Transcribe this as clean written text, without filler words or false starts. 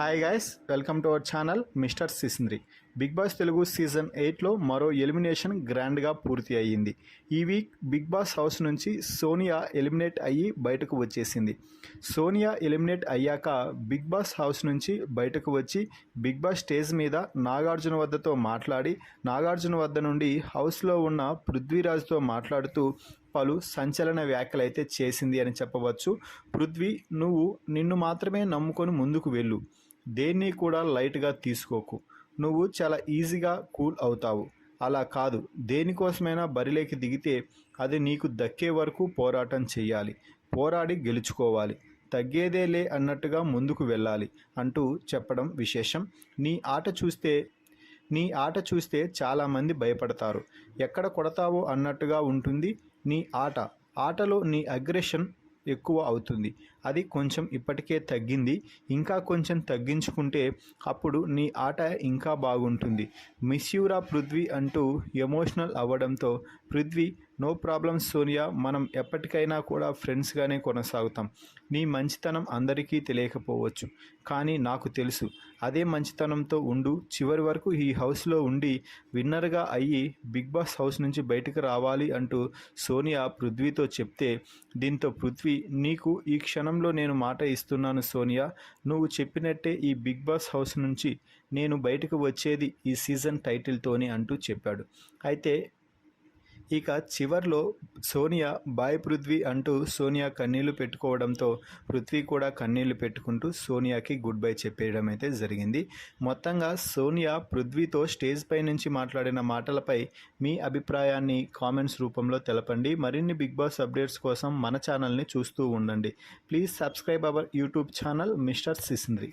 Hi guys, welcome to our channel mister Sisindri. Bigg Boss Telugu season 8లో మరో elimination గ్రాండ్గా పూర్తి అయ్యింది. ఈ వీక్ బిగ్ బాస్ హౌస్ నుంచి సోనియా ఎలిమినేట్ అయ్యి బయటకు వచ్చేసింది. సోనియా ఎలిమినేట్ అయ్యాక బిగ్ బాస్ హౌస్ నుంచి బయటకు వచ్చి బిగ్ బాస్ స్టేజ్ మీద నాగార్జున వద్దతో మాట్లాడి, నాగార్జున వద్ద నుండి హౌస్లో ఉన్న పృథ్వీరాజ్తో మాట్లాడుతూ పలు సంచలన వ్యాఖ్యలైతే చేసింది అని చెప్పవచ్చు. పృథ్వీ, నువ్వు నిన్ను మాత్రమే నమ్ముకొని ముందుకు వెళ్ళు, దేన్ని కూడా లైట్గా తీసుకోకు, నువ్వు చాలా ఈజీగా కూల్ అవుతావు. అలా కాదు, దేనికోసమైనా బరిలోకి దిగితే అది నీకు దక్కే వరకు పోరాటం చేయాలి, పోరాడి గెలుచుకోవాలి, తగ్గేదేలే అన్నట్టుగా ముందుకు వెళ్ళాలి అంటూ చెప్పడం విశేషం. నీ ఆట చూస్తే చాలామంది భయపడతారు, ఎక్కడ కొడతావో అన్నట్టుగా ఉంటుంది నీ ఆటలో నీ అగ్రెషన్ ఎక్కువ అవుతుంది. అది కొంచెం ఇప్పటికే తగ్గింది, ఇంకా కొంచెం తగ్గించుకుంటే అప్పుడు నీ ఆట ఇంకా బాగుంటుంది. మిస్ యూరా పృథ్వీ అంటూ ఎమోషనల్ అవ్వడంతో పృథ్వీ, నో ప్రాబ్లం సోనియా, మనం ఎప్పటికైనా కూడా ఫ్రెండ్స్గానే కొనసాగుతాం. నీ మంచితనం అందరికీ తెలియకపోవచ్చు, కానీ నాకు తెలుసు. అదే మంచితనంతో ఉండు, చివరి వరకు ఈ హౌస్లో ఉండి విన్నర్గా అయ్యి బిగ్ బాస్ హౌస్ నుంచి బయటకు రావాలి అంటూ సోనియా పృథ్వీతో చెప్తే, దీంతో పృథ్వీ, నీకు ఈ క్షణంలో నేను మాట ఇస్తున్నాను సోనియా, నువ్వు చెప్పినట్టే ఈ బిగ్ బాస్ హౌస్ నుంచి నేను బయటకు వచ్చేది ఈ సీజన్ టైటిల్తోనే అంటూ చెప్పాడు. అయితే ఇక చివర్లో సోనియా బాయ్ పృథ్వీ అంటూ సోనియా కన్నీళ్లు పెట్టుకోవడంతో పృథ్వీ కూడా కన్నీళ్లు పెట్టుకుంటూ సోనియాకి గుడ్ బై చెప్పేయడం అయితే జరిగింది. మొత్తంగా సోనియా పృథ్వీతో స్టేజ్ పై నుంచి మాట్లాడిన మాటలపై మీ అభిప్రాయాన్ని కామెంట్స్ రూపంలో తెలపండి. మరిన్ని బిగ్ బాస్ అప్డేట్స్ కోసం మన ఛానల్ని చూస్తూ ఉండండి. Please subscribe our YouTube channel mister సిసింద్రి.